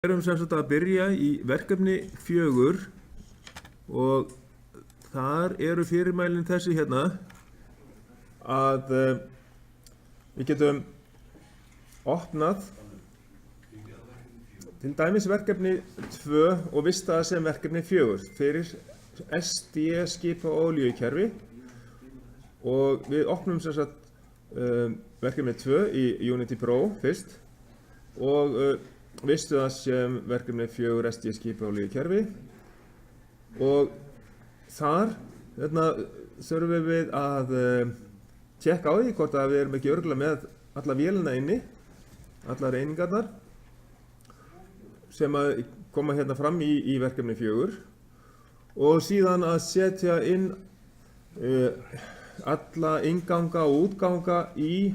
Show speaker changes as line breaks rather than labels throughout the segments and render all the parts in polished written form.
Erum sem sagt að byrja í verkefni 4 og þar eru fyrirmælin þessi hérna að við getum opnað til dæmis verkefni 2 og vist það sem verkefni 4 fyrir SD skipa og olíukerfi og við opnum sem sagt verkefni 2 í Unity Pro fyrst og vistu það sem verkefni 4 SD skipa og olíukerfi og þar þurfum við að tjekka á því hvort að við erum ekki örugglega með alla vélina inni, allar einingarnar sem að koma hérna fram í verkefni 4 og síðan að setja inn alla innganga og útganga í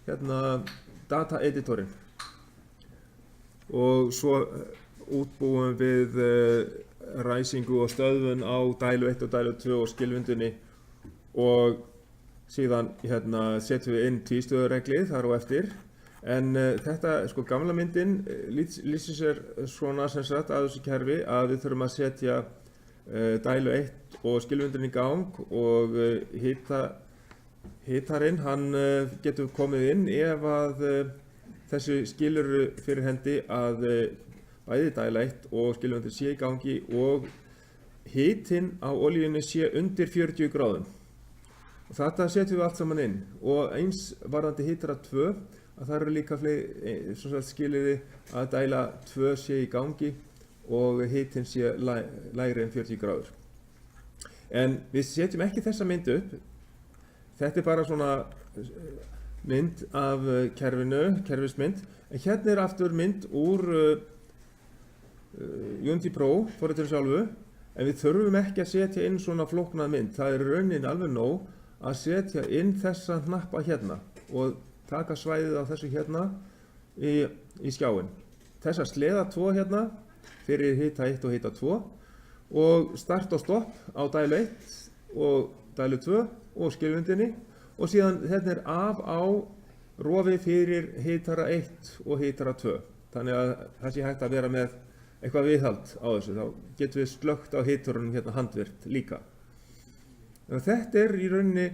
data editorinn og svo útbúum við ræsingu og stöðvun á dælu 1 og dælu 2 og skilvindunni og síðan setjum við inn tvístöðureglið þar á eftir en þetta, gamla myndin lýsir sér svona sem sagt að þessu kerfi að við þurfum að setja dælu 1 og skilvindunni í gang og hitarinn hann getur komið inn ef að þessu skilur fyrir hendi að bæði dæla 1 og skilvindurinn sé í gangi og hitinn á olíunni sé undir 40 gráðum. Og þetta setjum við allt saman inn og eins varðandi hitara 2 að það eru líka skilyrði að dæla 2 sé í gangi og hitinn sé lægri en 40 gráður. En við setjum ekki þessa mynd upp. Þetta bara svona mynd af kerfinu, kerfismynd. En hérna aftur mynd úr Unity Pro, forritinu sjálfu. En við þurfum ekki að setja inn svona flókna mynd. Það raunin alveg nóg að setja inn þessa hnappa hérna og taka svæðið á þessu hérna í skjáinn. Þessa sleða 2 hérna fyrir hita 1 og hita 2 og start og stopp á dælu 1 og dælu 2 og skilvindinni og síðan þetta af á rofi fyrir hitara 1 og hitara 2. Þannig að það sé hægt að vera með eitthvað viðhald á þessu. Þá getum við slökkt á hitarunum hérna handvirkt líka. Þetta í rauninni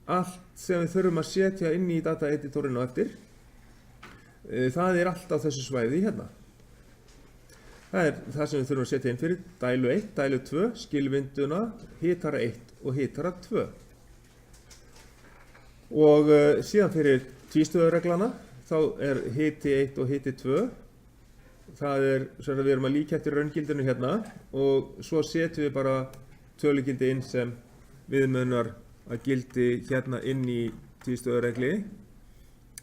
allt sem við þurfum að setja inn í data editorinn á eftir. Það allt á þessu svæði hérna. Það það sem við þurfum að setja inn fyrir dælu 1, dælu 2, skilvinduna, hitara 1 og hitara 2. Og síðan fyrir tvístöðureglana þá hiti 1 og hiti 2. Það sem við erum að líka eftir raungildinu hérna og svo setjum við bara tölugildi inn sem viðmunar að gildi hérna inn í tvístöðuregli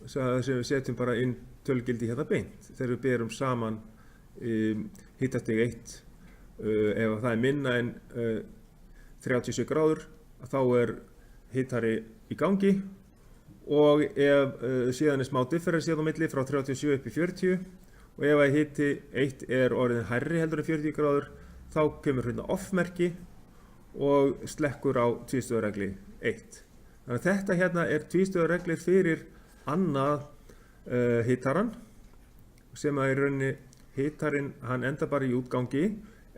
sem við setjum bara inn tölugildi hérna beint þegar við berum saman hitastig 1 ef það minna en 37 gráður þá hitari í gangi og ef síðan smá differens á milli frá 37 upp í 40 og ef að hiti 1 orðin hærri heldur en 40 gráður þá kemur hérna off-merki og slekkur á tvístöðuregli 1. Þannig að þetta hérna tvístöðureglir fyrir annað hitaran sem að í rauninni hitarinn hann enda bara í útgangi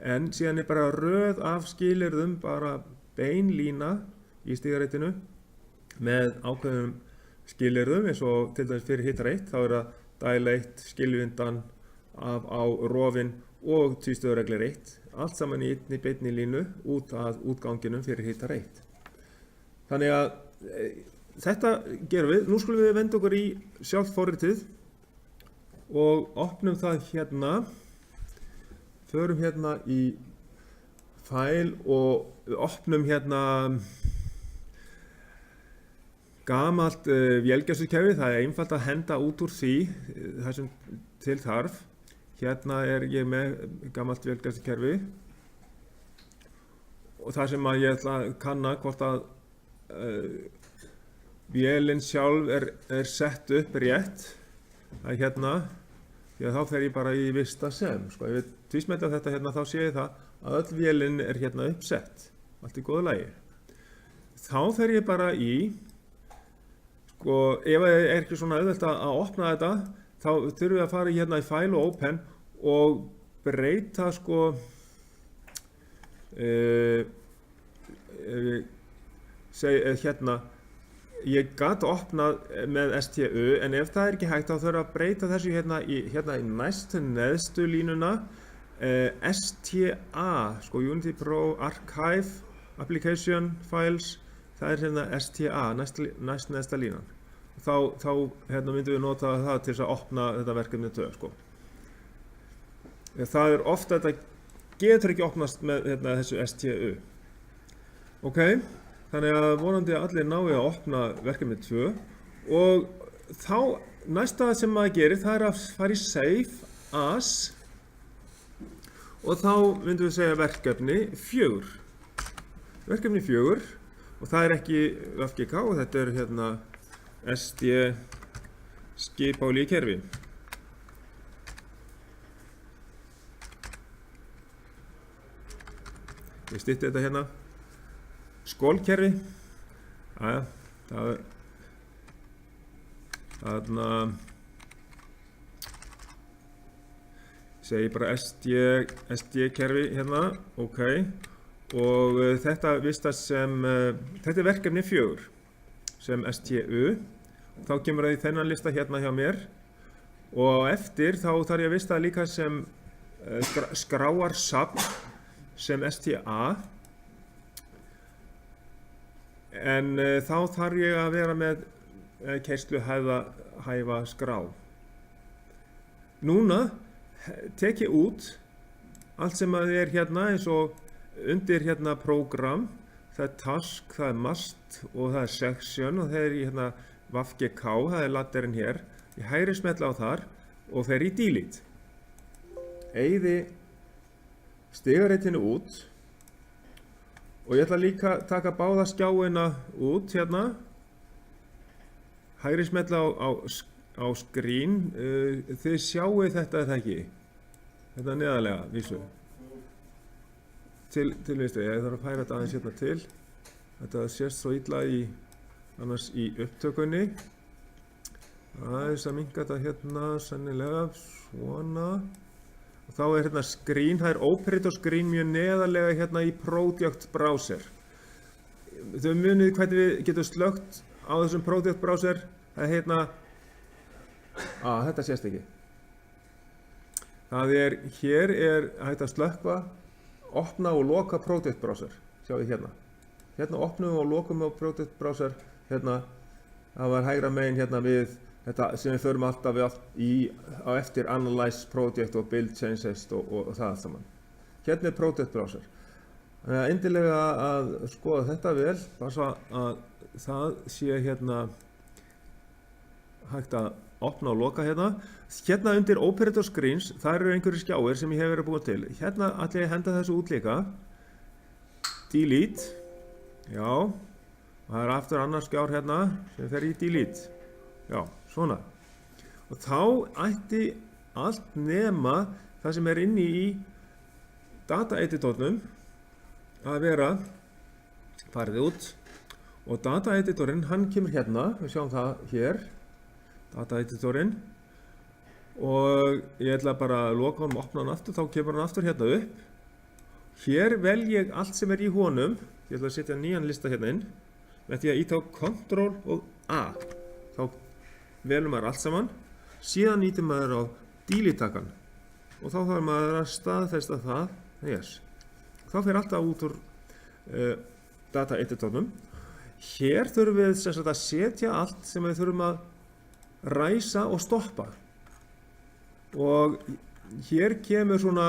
en síðan bara röð af skilyrðum bara bein lína í stigareitinu með ákveðnum skilyrðum eins og til dæmis fyrir hitara 1 þá það dæla 1 skilvindan á rofin og tvístöðureglir 1 allt saman í einni beinni línu út að útganginum fyrir hitara 1. Þannig að þetta gerum við. Nú skulum við venda okkur í sjálft forritið og opnum það hérna, förum hérna í fæl og opnum hérna gamalt vélgæslukerfi. Það einfalt að henda út úr því það sem til þarf. Hérna ég með gamalt vélgæslukerfi og það sem að ég ætla að kanna hvort að vélin sjálf sett upp rétt. Það hérna, því að þá fer ég bara í vista sem. Ef ég tvísmella þetta hérna þá sé ég það að öll vélin hérna uppsett. Allt í góðu lagi. Þá fer ég bara í, ef það ekki svona auðvelt að opna þetta þá þurfum við að fara hérna í File og Open og breyta sko hérna ég gat opnað með STU en ef það ekki hægt þá þarf að breyta þessu hérna í næstu neðstu línuna STA sko Unity Pro Archive Application Files það hérna STA næst neðsta línan þá hérna myndum við nota það til þess að opna þetta verkefni 2 sko það ofta þetta getur ekki opnast með hérna, þessu STU ok þannig að vonandi að allir nái að opna verkefni 2 og þá næsta sem maður gerir það að fara í Save As og þá myndum við segja verkefni 4 verkefni 4 og það ekki FGK og þetta hérna SD skipáli í kerfi ég stytti þetta hérna skólkerfi þarna segi bara SD kerfi hérna ok og þetta vistast sem þetta verkefni 4 sem STU þá kemur það í þennan lista hérna hjá mér og eftir þá þarf ég að vista líka sem skráarsafn sem STA en þá þarf ég að vera með keyrsluhæfa skrá núna tek ég út allt sem að hérna eins og undir hérna program það task, það must og það section og það í hérna VFGK, það ladderinn hér ég hægri smetla á þar og fer í delete eyði stigaritinu út og ég ætla líka að taka báða skjáina út hérna hægri smetla á screen þið sjáu þetta eða ekki þetta neðarlega vísu til vinstri, ég þarf að færa þetta aðeins hérna til þetta sést svo illa annars í upptökunni aðeins að minnka þetta hérna sennilega svona og þá hérna screen, það operator screen mjög neðarlega hérna í project browser þau munið hvernig við getum slögt á þessum project browser það hérna þetta sést ekki það hér hægt að slökkva opna og loka project browser sjáu hérna opnum og lokum á project browser hérna það var hægra megin hérna við þetta sem við förum alltaf á eftir analyze project og build changes og það allt saman hérna project browser þannig að endilega að skoða þetta vel bara svo að það sé hérna hægt að opna og loka hérna undir operator screens það eru einhverjir skjáir sem ég hef verið að búa til hérna ætla ég að henda þessu út líka delete já og það aftur annar skjár hérna sem fer í delete já svona og þá ætti allt nema það sem inni í data editornum að vera farið út og data editorinn hann kemur hérna við sjáum það hér data editorinn og ég ætla bara að loka hann og opna hann aftur þá kemur hann aftur hérna upp hér vel ég allt sem í honum ég ætla að setja nýjan lista hérna inn með því að íta á Ctrl og A þá velum maður allt saman síðan ítir maður á delete takkan og þá þarf maður að staðfesta það yes. Þá fer alltaf út úr data editornum hér þurfum við sem sagt að setja allt sem við þurfum að ræsa og stoppa og hér kemur svona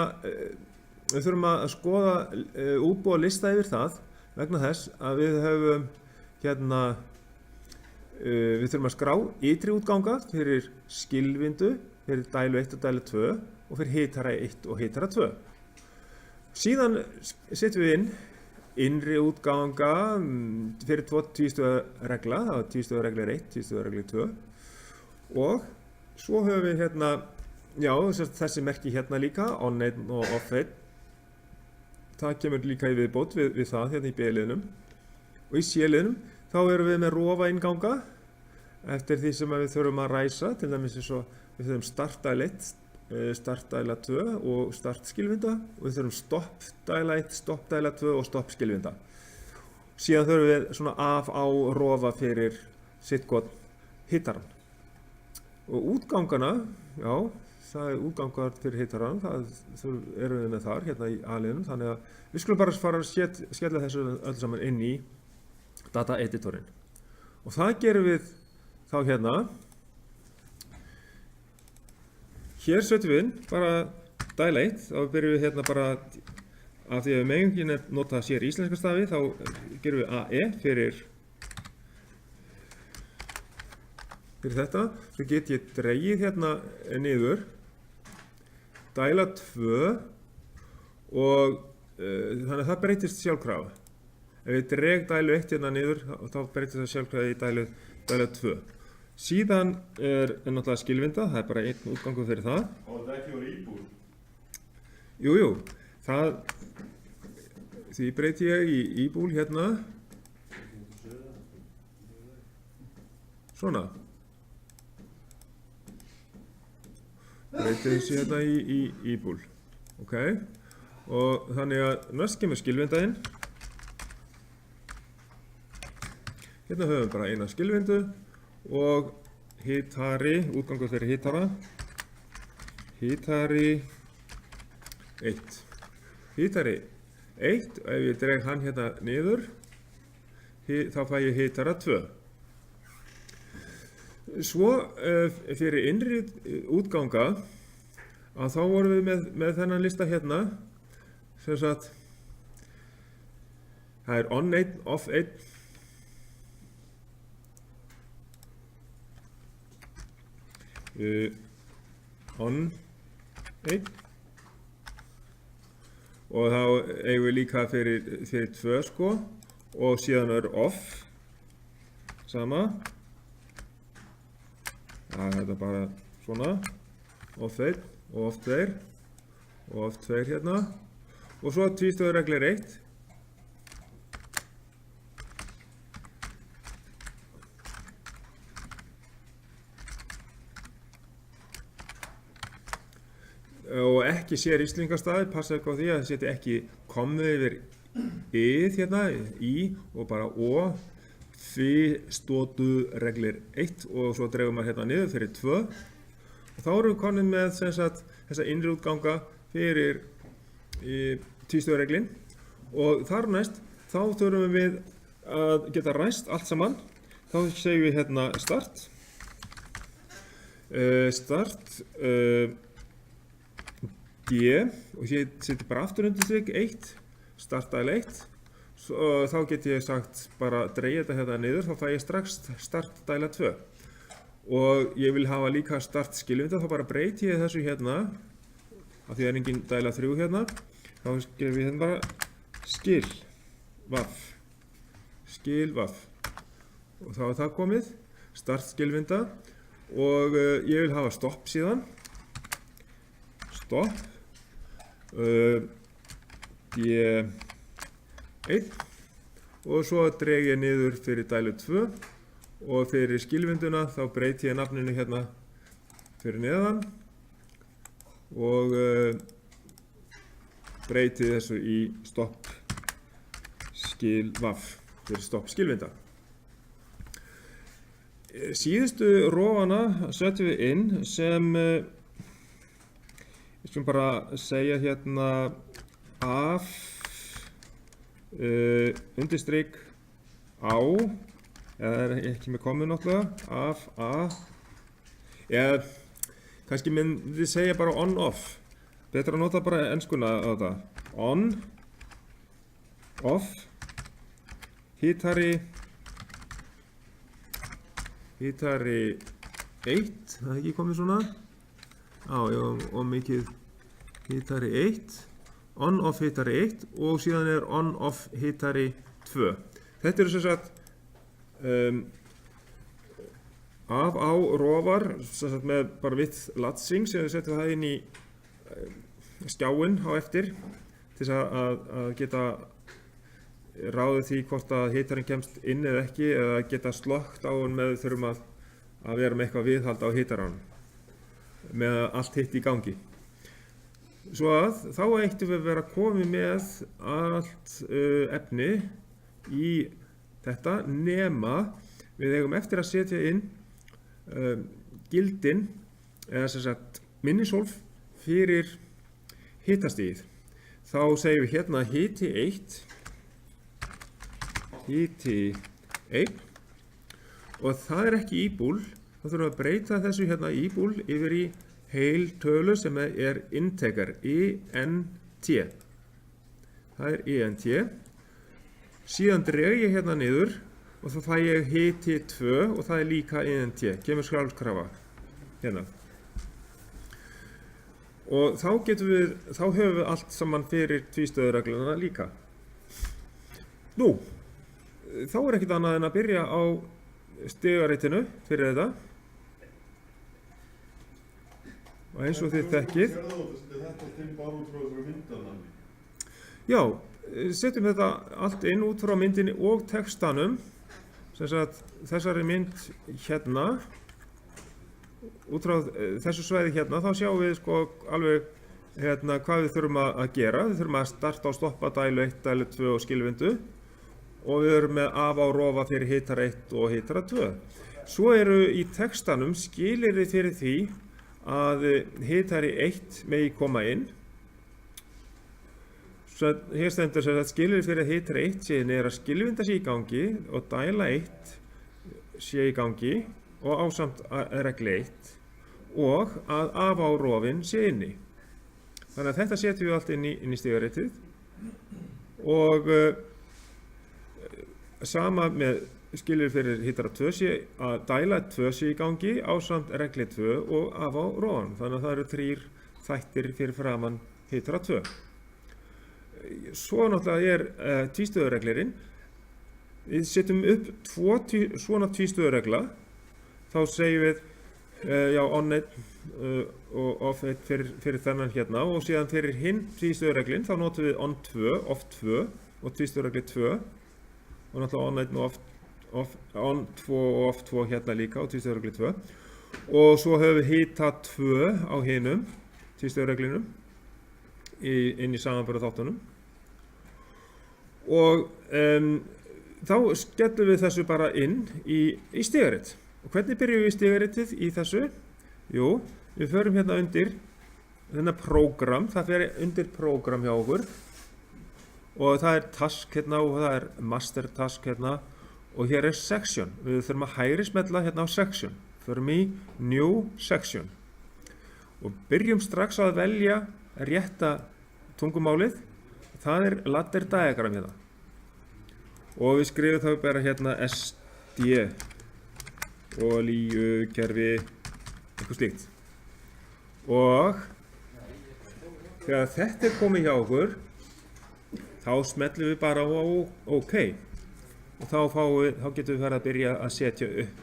við þurfum að skoða útbúa lista yfir það vegna þess að við höfum hérna við þurfum að skrá ytri útganga fyrir skilvindu fyrir dælu 1 og dælu 2 og fyrir hitara 1 og hitara 2 síðan setjum við inn innri útganga fyrir 2 tvístöðuregla það var tvístöðuregla 1, tvístöðuregla 2 og svo höfum við hérna já, þessi merki hérna líka on-1 og off-1 það kemur líka í viðbót við það hérna í B-liðnum og í C-liðnum þá erum við með rofa innganga eftir því sem við þurfum að ræsa til dæmis eins og við þurfum starta 1 startdæla 2 og startskilvinda og við þurfum stoppdæla 1, stoppdæla 2 og stoppskilvinda. Síðan þurfum við svona af á rofa fyrir sittkot hitaran. Og útgangana, já, það er útgangar fyrir hitaran, það erum við með þar hérna í A-liðnum, þannig að við skulum bara fara að skella þessu öll saman inn í data editorinn. Og það gerum við þá hérna. Hér setjum við inn bara dæla 1, þá byrjum við hérna bara, af því að við megum ekki nota sér íslenska stafi, þá gerum við AE fyrir þetta. Svo get ég dregið hérna niður dæla 2 og þannig að það breytist sjálfkrafa. Ef ég dreg dælu 1 hérna niður, þá breytist það sjálfkrafa í dæla 2. Síðan er náttúrulega skilvinda, það er bara einn útgangur fyrir það.
Og það er ekki úr íbúð?
Jú, því breyti ég í íbúl hérna. Svona. Breyti þessi hérna í íbúl. Ok, og þannig að næst kemur skilvindaðinn. Hérna höfum við bara eina skilvindu. Og hitari, útgangur fyrir hitara, hitari 1. Hitari 1, ef ég dreg hann hérna niður, þá fæ ég hitara 2. Svo fyrir innri útganga, að þá vorum við með þennan lista hérna, sem sagt, það er on 1, off 1, on 1 og þá eigum við líka fyrir 2 sko og síðan er off sama þetta er bara svona off 1 og off 2 og off 2 hérna og svo tvístöðureglir 1 og ekki sér íslenskastafi, passa ekki á því að það setja ekki komið yfir ið hérna, í og bara ó, tvístöðureglir 1 og svo dreifum maður hérna niður fyrir 2 og þá erum við komin með sem sagt þessa innri útganga fyrir tvístöðureglin og þar næst þá þurfum við að geta ræst allt saman þá segjum við hérna start D og ég seti bara aftur undir strik 1 startdæla 1 og þá get ég sagt bara dreigja þetta hérna niður þá fæ ég strax startdæla 2 og ég vil hafa líka startskilvinda þá bara breyti ég þessu hérna af því það er engin dæla 3 hérna þá skrifum við hérna bara skilvaff og þá er það komið startskilvinda og ég vil hafa stopp síðan stopp D1 og svo dreg ég niður fyrir dælu 2 og fyrir skilvinduna þá breyti ég nafninu hérna fyrir neðan og breyti þessu í stopp skilvaff fyrir stopp skilvinda. Síðustu rófana setjum við inn sem við skulum bara segja hérna af undirstrik á eða er ekki með komu náttúrulega af a eða kannski myndi segja bara on off betra að nota bara enskuna á þetta on off hitari 1 það er ekki komið svona og mikið hitari 1 on off hitari 1 og síðan er on off hitari 2 þetta eru sem sagt af á rofar sem sagt með bara with latsing sem við setjum það inn í skjáinn á eftir til þess að geta ráðið því hvort að hitarinn kemst inn eða ekki eða geta slökkt á hann með þurfum að vera með eitthvað viðhald á hitarann með allt hitt í gangi. Svo að þá ættum við vera komið með allt efni í þetta nema við eigum eftir að setja inn gildin eða sem sagt minnisólf fyrir hitastigið. Þá segjum við hérna hiti 1 og það er ekki íbúl, þá þurfum við að breyta þessu hérna íbúl yfir í heil tölu sem er integer, INT. Það er INT. Síðan dreg ég hérna niður og þá fæ ég hiti 2 og það er líka INT, kemur sjálfkrafa hérna. Og þá höfum við allt saman fyrir tvístöðuregluna líka. Nú, þá er ekkert annað en að byrja á stigaritinu fyrir þetta. Og eins og þið þekkið. Já, setjum þetta allt inn út frá myndinni og textanum. Sem sagt, þessari mynd hérna. Út frá þessu svæði hérna, þá sjáum við sko alveg hérna hvað við þurfum að gera. Við þurfum að starta og stoppa dælu 1, dælu 2 og skilvindu. Og við erum með af á rofa fyrir hitara 1 og hitara 2. Svo eru í textanum skilyrði fyrir því að hitari 1 megi koma inn. Svo hér stendur sem að skilyrði fyrir að hitari 1 sé að skilvinda sé í gangi og dæla 1 sé í gangi og ásamt reglu 1 og að af á rofin sé inni. Þannig að þetta setjum við allt inn í stigaritið og sama með skilyrði fyrir hitara 2 sé að dæla 2 sé í gangi ásamt reglu 2 og af á rofan. Þannig að það eru 3 þættir fyrir framan hitara 2. Svo náttúrulega tvístöðureglirinn. Við setjum upp svona tvístöðuregla. Þá segjum við on 1 og off 1 fyrir þennan hérna og síðan fyrir hinn tvístöðureglinn þá notum við on 2, off 2 og tvístöðuregli 2 og náttúrulega on 1 og on 2 og off 2 hérna líka og tvístöðuregli 2 og svo höfum við hita 2 á hinum tvístöðureglinum inn í samanburð þáttunum og þá skellum við þessu bara inn í stigarit. Og hvernig byrjum við stigaritið í þessu? Jú, við förum hérna undir þennan prógram, það fer undir prógram hjá okkur og það er task hérna og það er master task hérna og hér er section. Við þurfum að hægri smella hérna á section, förum í new section og byrjum strax að velja rétta tungumálið, það er ladder diagram hérna og við skrifum þá bara hérna SD olíukerfi, eitthvað slíkt og þegar þetta er komið hjá okkur þá smellum við bara á OK og þá getum við farið að byrja að setja upp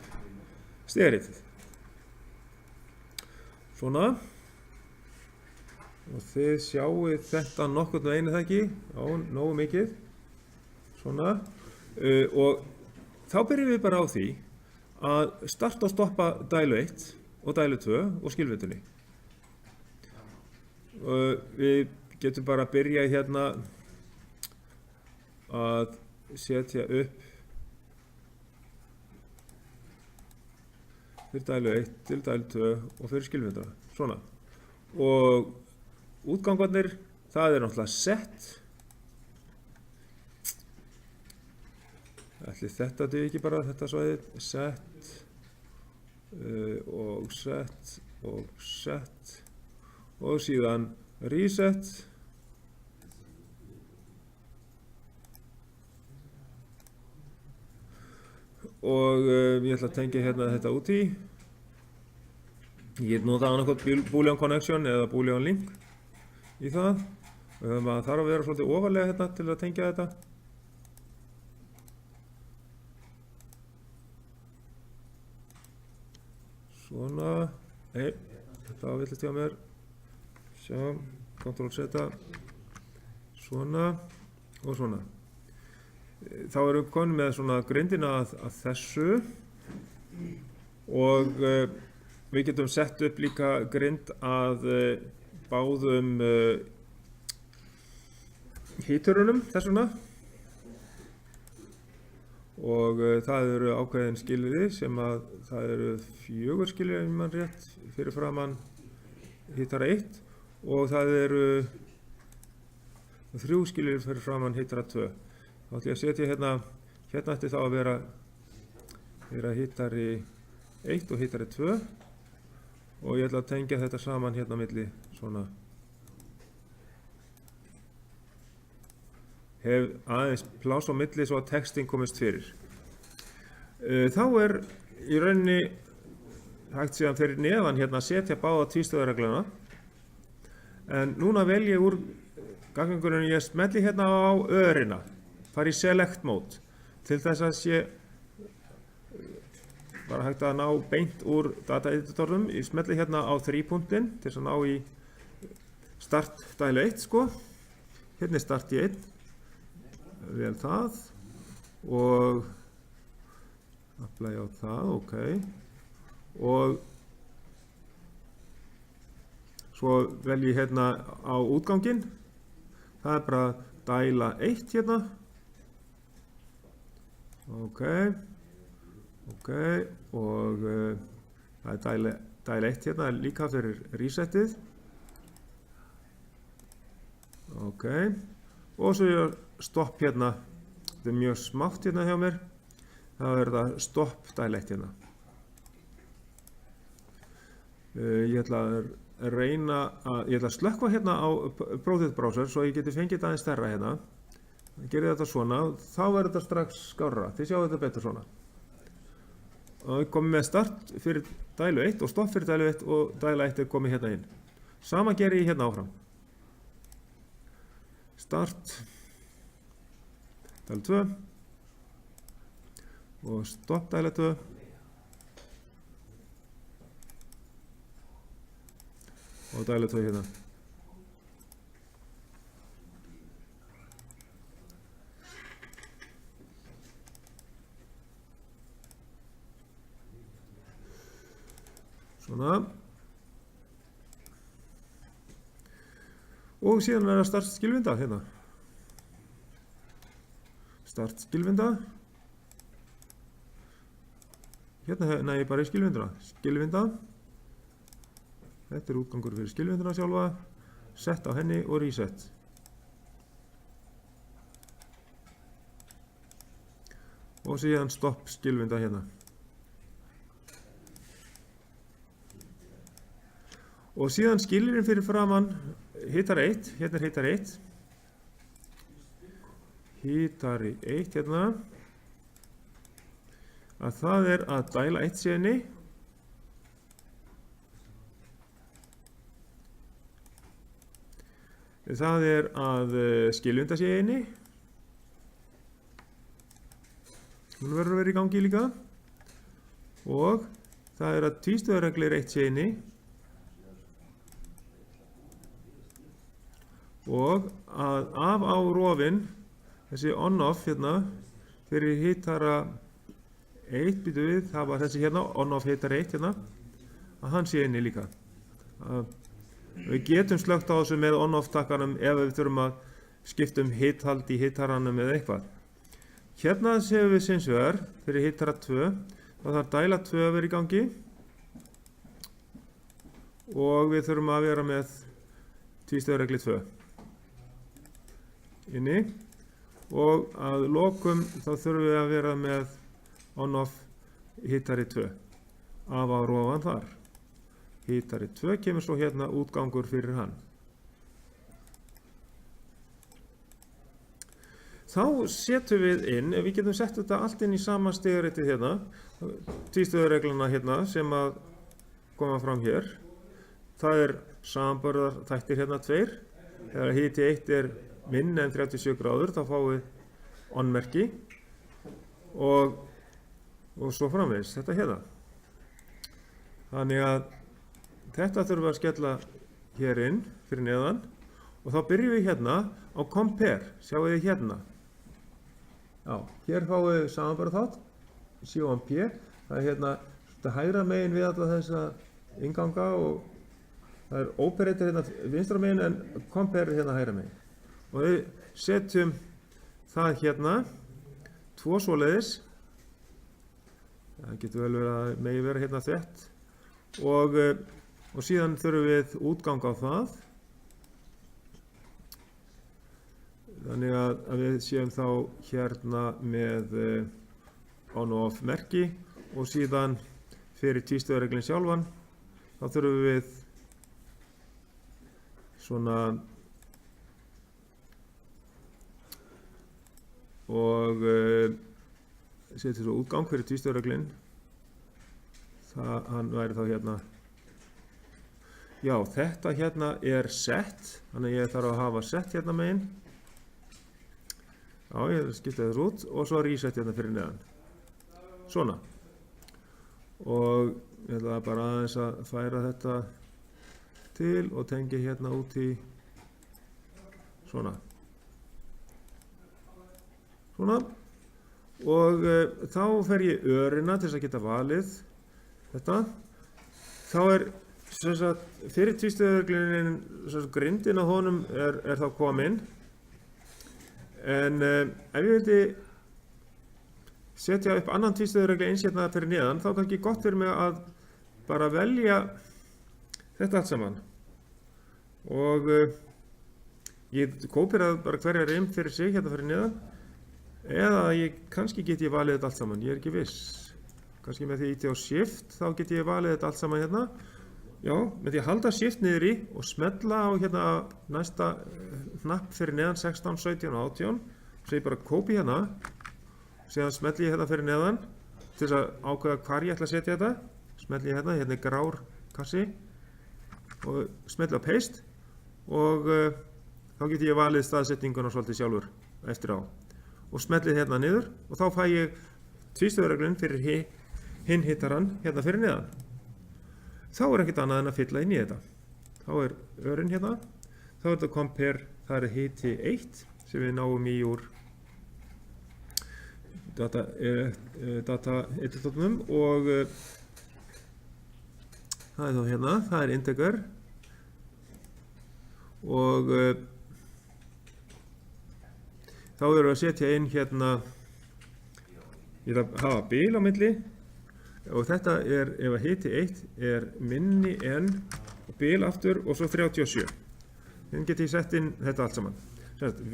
stigaritið svona og þið sjáu þetta nokkurn veginn það ekki, já, nógu mikið svona og þá byrjum við bara á því að starta og stoppa dælu 1 og dælu 2 og skilvindunni. Við getum bara að byrja hérna að setja upp fyrir dælu 1 til dælu 2 og fyrir skilvinduna, svona. Og útgangarnir, það er náttúrulega set. Ætli þetta dugi ekki bara þetta svæði, set og set og set og síðan reset og ég ætla að tengja hérna þetta út í. Ég get notað annarkot boolean connection eða boolean link í það og maður þarf að vera svolítið ofarlega hérna til að tengja þetta. Svona, nei, þetta villist hjá mér, sjá, Ctrl Z, svona og svona. Þá erum við komin með svona grindina að þessu og við getum sett upp líka grind að báðum híturunum þess vegna og það eru ákveðin skilyrði sem að það eru 4 skilyrði ef mann rétt fyrir framan hítara 1 og það eru 3 skilyrði fyrir framan hítara 2. Þá ætlum ég að setja hérna ætti þá að vera hítari 1 og hítari 2 og ég ætla að tengja þetta saman hérna milli svona. Hef aðeins pláss á milli svo að textin komist fyrir. Þá er í rauninni hægt síðan fyrir neðan hérna að setja báða tvístöðuregluna. En núna vel ég úr gagnangurinn, ég smelli hérna á örina, fari í select mode til þess að sé bara hægt að ná beint úr data editornum. Ég smelli hérna á 3-punktinn til þess að ná í start dælu 1 sko. Hérna er start í 1. Vel það og apply á það, ok og svo vel ég hérna á útganginn, það er bara dæla 1 hérna, ok og það er dæla 1 hérna líka fyrir resetið, ok og svo ég stopp hérna, þetta er mjög smátt hérna hjá mér, það er það stopp dæla 1 hérna. Ég ætla að reyna að, ég ætla að slökkva hérna á Project Browser svo ég geti fengið þetta aðeins stærra hérna. Gerið þetta svona, þá er þetta strax skárra, þið sjáu þetta betur svona. Og við komum með start fyrir dælu 1 og stopp fyrir dælu 1 og dæla 1 er komið hérna inn. Sama gerir ég hérna áfram. Start dæla 2 og stopp dæla 2 og dæla 2 hérna. Svona. Og síðan er það start skilvinda hérna. Start skilvinda. Hérna næ ég bara í skilvinduna. Skilvinda. Þetta er útgangur fyrir skilvinduna sjálfa. Sett á henni og reset. Og síðan stopp skilvinda hérna. Og síðan skilirinn fyrir framann hitari 1, hérna er hitari 1. Hitari 1 hérna. Að það er að dæla 1 sé inni. Það er að skilvinda sé inni. Hún verður að vera í gangi líka. Og það er að tvístöðureglir 1 sé inni. Og að af á rofin, þessi on-off hérna, fyrir hitara 1, býtu við, það var þessi hérna, on-off hitara 1 hérna, að hann sé inni líka. Við getum slögt á þessu með on-off takkanum ef við þurfum að skipta hithald í hitaranum eða eitthvað. Hérna séum við sinns vegar, fyrir hitara 2, þá þarf dæla 2 að vera í gangi og við þurfum að vera með tvístöðuregli 2. Inni og að lokum þá þurfum við að vera með on-off hitari 2 af á rofan þar. Hitari 2 kemur svo hérna útgangur fyrir hann. Þá setjum við inn, við getum sett þetta allt inn í sama stigritið hérna, tvístöðuregluna hérna sem að koma fram hér. Það er samanburðar þættir hérna 2, þegar hiti 1 er minna en 37 gráður, þá fáum við on-merki og svo framvegis, þetta hérna. Þannig að þetta þurfum við að skella hér inn fyrir neðan og þá byrjum við hérna á compare, sjáu þið hérna. Já, hér fáum við samanburðarþátt, COMP, það er hérna, þetta hægra megin við alla þessa innganga og það er operator hérna vinstra megin en compare hérna hægra megin. Og við setjum það hérna, 2 svoleiðis. Það getur vel verið að megi vera hérna þvett. Og síðan þurfum við útgang á það. Þannig að við séum þá hérna með on og off merki og síðan fyrir tvístöðureglinn sjálfan þá þurfum við svona og setjum svo útgang fyrir tvístöðureglinn. Hann væri þá hérna. Já, þetta hérna er set, þannig að ég þarf að hafa set hérna megin. Já, ég skipti þessu út og svo reset hérna fyrir neðan. Svona. Og ég ætla bara aðeins að færa þetta til og tengja hérna út í svona. Svona. Og þá fer ég örina til þess að geta valið þetta. Þá er fyrir tvístöðureglinn grindin á honum er þá komin. En ef ég vildi setja upp annan tvístöðureglu eins hérna fyrir neðan, þá kannski gott fyrir mig að bara velja þetta allt saman. Og ég kópírað bara hverja rim fyrir sig hérna fyrir neðan, eða kannski get ég valið þetta allt saman, ég er ekki viss. Kannski með því íti á shift, þá get ég valið þetta allt saman hérna. Já, með því að halda shift niður í og smella á hérna næsta hnapp fyrir neðan 16, 17 og 18. Svo ég bara kópi hérna, síðan smelli ég hérna fyrir neðan til þess að ákveða hvar ég ætla að setja þetta. Smelli ég hérna er grár kassi og smelli á paste og þá get ég valið staðsetninguna svolítið sjálfur eftir á. Og smelli hérna niður og þá fæ ég tvístöðureglun fyrir hinn hittarann hérna fyrir neðan. Þá er ekkert annað en að fylla inn í þetta. Þá er örinn hérna, þá er þetta compare, það er hiti 1 sem við náum í úr data editorum og það er þá hérna, það er integer og þá erum við að setja inn hérna, ég ætla að hafa bil á milli. Og þetta er, ef að hiti 1 er minni en bil aftur og svo 37. Þannig get ég sett inn þetta allt saman.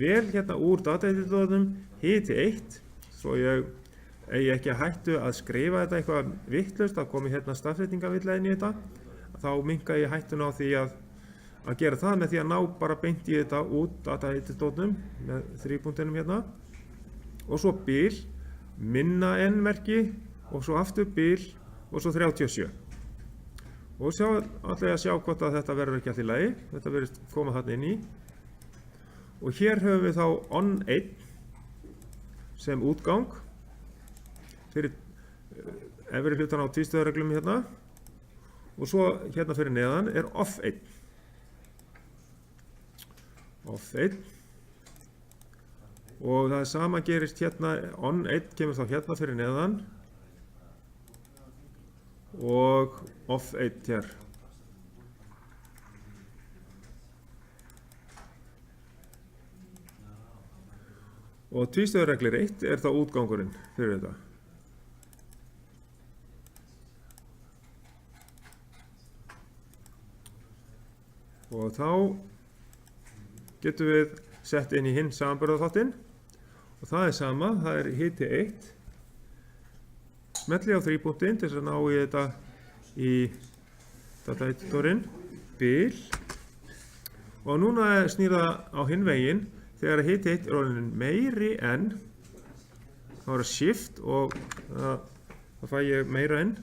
Vel hérna úr dataeditorum hiti 1, svo ég eigi ekki að hættu að skrifa þetta eitthvað vitlaust, þá komi hérna stafsetningavilla inn í þetta. Þá minnka ég hættuna á því að gera það með því að ná bara beint í þetta út dataeditorum með 3 punktinum hérna. Og svo bil, minna en merki. Og svo aftur bil og svo 37. Og ætla ég að sjá hvort að þetta verður ekki allt í lagi. Þetta verður koma þarna inn í. Og hér höfum við þá on 1 sem útgang fyrir efri hlutan á tvístöðureglum hérna. Og svo hérna fyrir neðan er off 1. Off 1. Og það sama gerist hérna, on 1 kemur þá hérna fyrir neðan. Og off 1 hér. Og tvístöðureglir 1 er þá útgangurinn fyrir þetta. Og þá getum við sett inn í hinn samanburðarþáttinn og það er sama, það er hiti 1. Smelli á 3 punktinn til þess að ná í þetta í dataeditorinn, bil og núna snýr það á hinn veginn þegar hiti 1 er orðinn meiri en þá er það shift og þá fæ ég meira en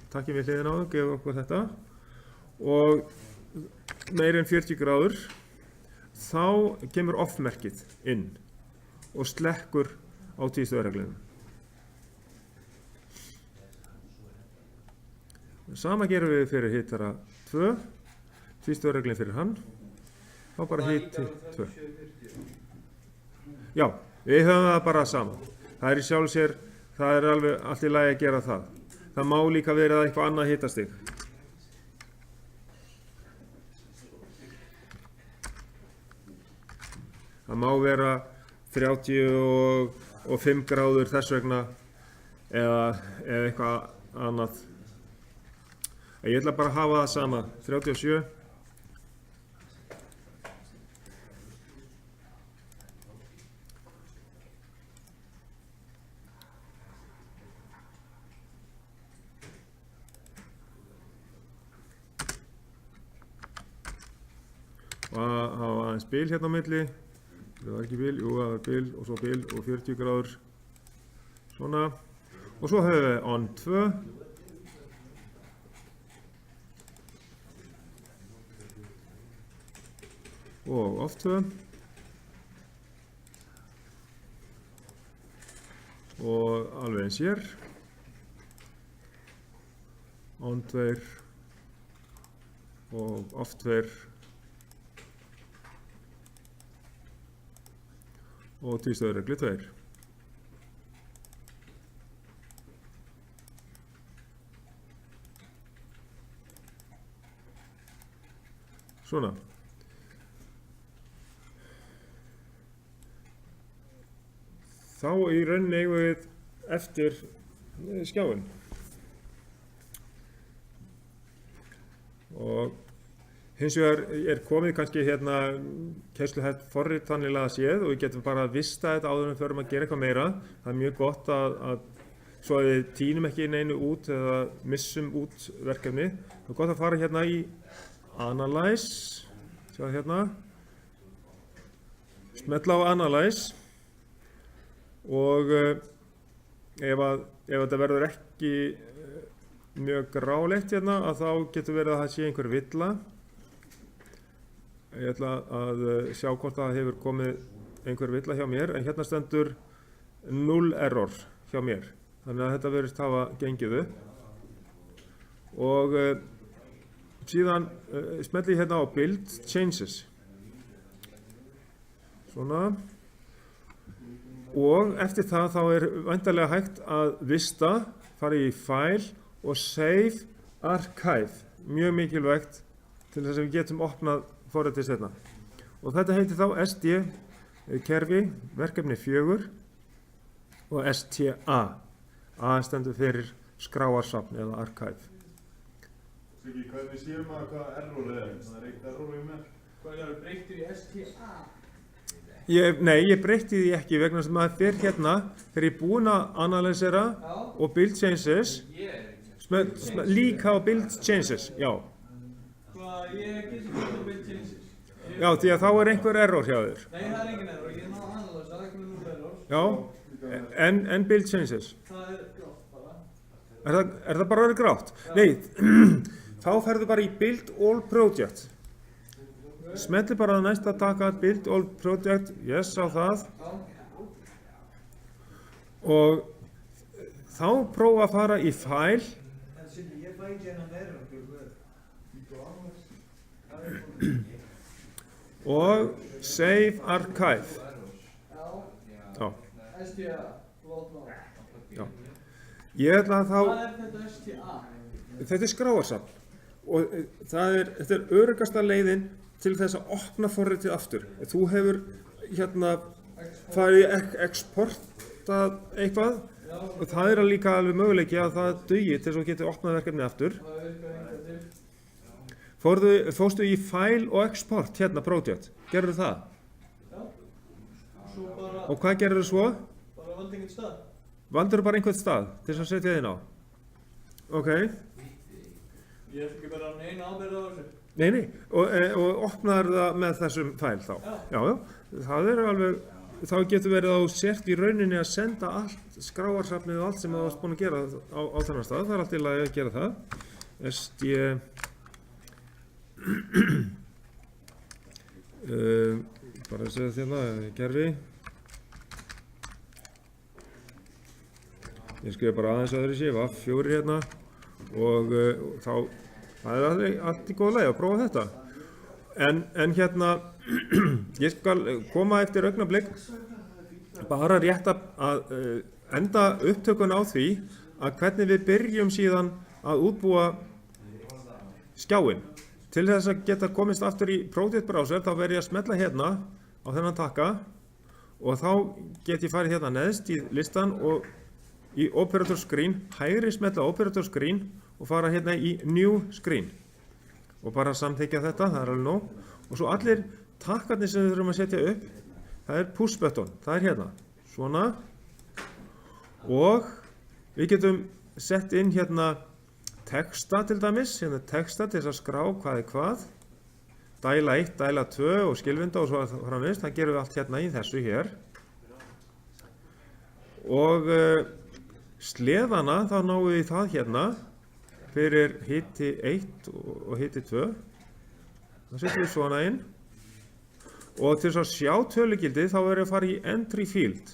takkið við hliðina á það, gefa okkur þetta og meiri en 40 gráður þá kemur off merkið inn og slekkur á tvístöðureglunum. Sama gerum við fyrir hittara 2, tvístöðureglinn fyrir hann, þá bara hiti 2. Já, við höfum það bara saman. Það er í sjálfu sér, það er alveg allt í lagi að gera það. Það má líka verið að eitthvað annað hitastig. Það má vera 35 gráður þess vegna eða eitthvað annað. Ég ætla bara að hafa það sama, 37. Og það var aðeins bil hérna á milli. Það var ekki bil, jú það var bil og svo bil og 40 gráður. Svona. Og svo höfum við on 2. Og off 2. Og alveg eins hér. On 2. Og off 2. Og tvístöðureglu 2. Svona. Þá í rauninni eigum við eftir skjáinn. Og hins vegar komið kannski hérna keisluhæft forrit þannig séð og við getum bara að vista þetta áður en við förum að gera eitthvað meira. Það er mjög gott að svo að við tínum ekki neinu út eða missum út verkefni. Það er gott að fara hérna í Analyze, sjá hérna, smetla á Analyze og ef þetta verður ekki mjög gráleitt hérna að þá getur verið að það sé einhver villa. Ég ætla að sjá hvort það hefur komið einhver villa hjá mér, en hérna stendur 0 error hjá mér. Þannig að þetta verðist hafa gengið upp. Og síðan smelli ég hérna á Build Changes. Svona. Og eftir það þá væntanlega hægt að vista, fara í File og Save Archive. Mjög mikilvægt til þess að við getum opnað forritið seinna. Og þetta heitir þá SD kerfi, verkefni 4 og STA. A stendur fyrir skráarsafn eða archive.
Siggi, hvernig sér maður hvað error það er eitt error í mér?
Hvað er það breyttir í STA?
Nei, ég breytti því ekki vegna sem maður fer hérna þegar ég er búinn að analysera og build changes líka á build changes, já.
Hvað, ég get ekki á build changes?
Já, því að þá er einhver error hjá þér.
Nei, það er engin error, ég er náðu að analysa, það er ekki með 0 error.
Já, en build changes.
Það er grátt bara.
Er það bara verið grátt? Nei, þá ferðu bara í build all project. Smelli bara að næsta taka build all project, yes á það. Og þá prófa að fara í file. Og save archive. Já.
STA, flott ná.
Já. Ég ætla að þá...
Hvað er þetta STA?
Þetta er skráarsafn. Og þetta er öruggasta leiðin til þess að opna forritið aftur. Þú hefur hérna farið í exportað eitthvað og það er líka alveg möguleiki að það dugi til þess að þú getur opnað verkefni aftur. Fórstu í file og export hérna project. Gerðu það?
Já. Svo bara...
Og hvað gerðu svo?
Bara valdi einhvern stað.
Valdur bara einhvern stað til þess að setja þinn á? Ok.
Ég ætla ekki bara að neina ábyrgð á þessu.
Nei, og opnaður það með þessum fæl þá. Já, það er alveg, þá getur verið að þú sért í rauninni að senda allt, skráarsafnið og allt sem þú varst búin að gera á þennan stað. Það er allt í lagi að gera það. SD, bara að segja þérna, gerfi. Ég skrifa bara aðeins að þeirri sé, V4 hérna og þá það er allt í góð lagi að prófa þetta. En hérna, ég skal koma eftir augnablik bara rétt að enda upptökun á því að hvernig við byrjum síðan að útbúa skjáinn. Til þess að geta komist aftur í Project Browser þá verð ég að smetla hérna á þennan takka og þá get ég farið hérna neðst í listan og í Operator Screen, hægri smetla Operator Screen og fara hérna í New Screen og bara samþykkja þetta, það er alveg nóg. Og svo allir takkarnir sem við þurfum að setja upp, það er push button, það er hérna, svona. Og við getum sett inn hérna texta til dæmis, hérna texta til þess að skrá hvað er hvað. Dæla 1, dæla 2 og skilvinda og svo framvegis, það gerum við allt hérna í þessu hér. Og sleðana, þá náum við í það hérna fyrir hiti 1 og hiti 2. Það setjum við svona inn. Og til þess að sjá tölugildi þá verður að fara í entry field.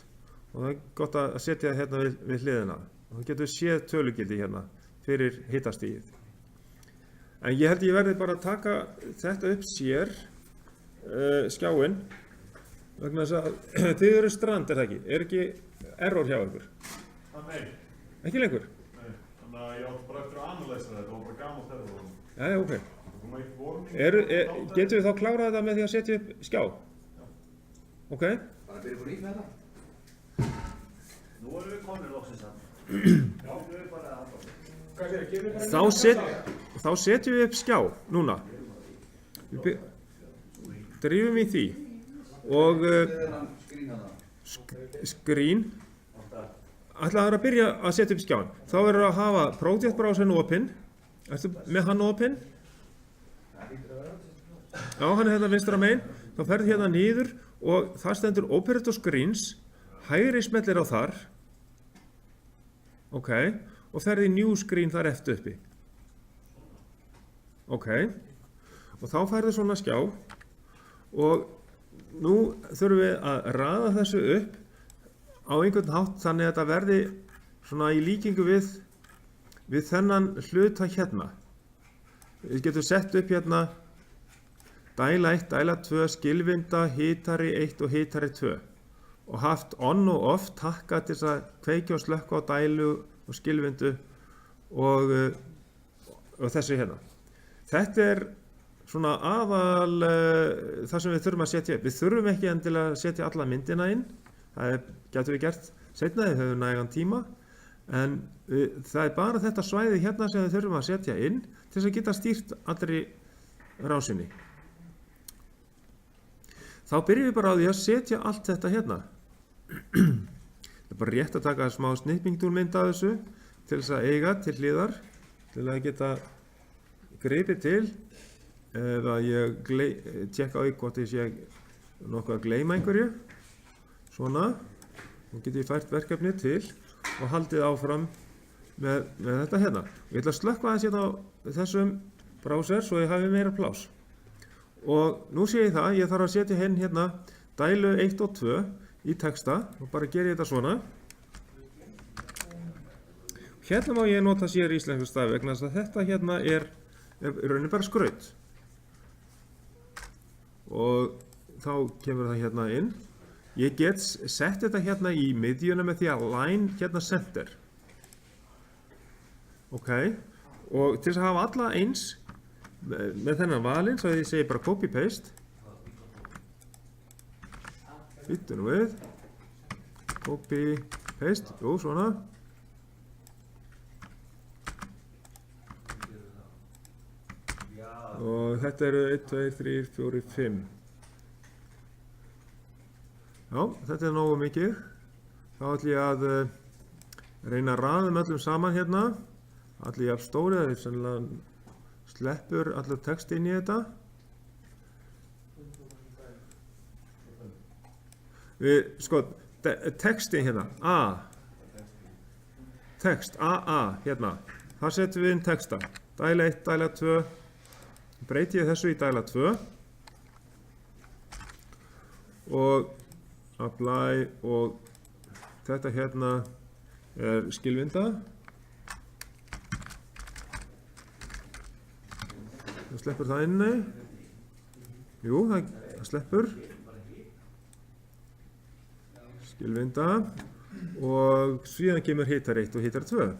Og það er gott að setja hérna við hliðina. Og þá getum við séð tölugildi hérna fyrir hitastigið. En ég held ég verði bara að taka þetta upp sér, skjáinn, vegna þess að þið eru strand, er það ekki? Er ekki error hjá ykkur?
Nei.
Ekki lengur?
Nei. Þannig að ég átti bara eftir að analysa þetta, það var bara gamalt error.
Já, ok. Getum við þá klárað þetta með því að setja upp skjá? Já. Ok.
Bara byrja búin í með það. Nú erum við konur loksins að. Já, við erum bara að aðbáða.
Þá setjum við upp skjá, núna. Drífum í því. Og screen. Ætlaðu að byrja að setja upp skjáin. Þá verður að hafa project browserinn opinn. Ertu með hann opinn? Já, hann er hérna vinstra megin. Þá ferðu hérna niður og það stendur Operator Screens. Hægri smellir á þar. Ok. Og ferðu í New Screen þar eftir uppi. Ok. Og þá færðu svona skjá. Og nú þurfum við að raða þessu upp á einhvern hátt þannig að þetta verði svona í líkingu við þennan hluta hérna. Við getum sett upp hérna dæla 1, dæla 2, skilvinda, hitari 1 og hitari 2 og haft on og off takka til þess að kveikja og slökkva á dælu og skilvindu og þessu hérna. Þetta er svona aðal það sem við þurfum að setja upp. Við þurfum ekki endilega að setja alla myndina inn. Það getur við gert seinna, við höfum nægan tíma. En það er bara þetta svæði hérna sem við þurfum að setja inn til þess að geta stýrt allri rásinni. Þá byrjum við bara á því að setja allt þetta hérna. Það er bara rétt að taka smá snippingtúlmynd af þessu til þess að eiga til hliðar, til að geta gripið til ef að ég tjekka á hvort ég sé nokkuð að gleyma einhverju. Svona, þá getur ég fært verkefni til og haldið áfram með þetta hérna. Ég ætla að slökkva aðeins hérna á þessum browser svo ég hafi meira pláss. Og nú sé ég það, ég þarf að setja hérna dælu 1 og 2 í texta og bara gera þetta svona. Hérna má ég nota sér íslensku stafi vegna þess að þetta hérna er raunin bara skraut. Og þá kemur það hérna inn. Ég get sett þetta hérna í miðjuna með því að line hérna center. Ok, og til þess að hafa alla eins með þennan valinn, svo ég segi bara copy paste. Býttu nú við. Copy paste, jú, svona. Og þetta eru 1, 2, 3, 4, 5. Já, þetta er nógu mikið. Þá ætlum ég að reyna að raða öllum saman hérna. Ætlum ég að stóri, það er sennilega sleppur allir text inn í þetta. Sko, textin hérna, A. Text, AA, hérna. Þar setjum við inn texta. Dæla 1, dæla 2. Breyti ég þessu í dæla 2. Og apply og þetta hérna er skilvinda. Það sleppur það inni. Jú, það sleppur. Skilvinda. Og síðan kemur hitar 1 og hitar 2.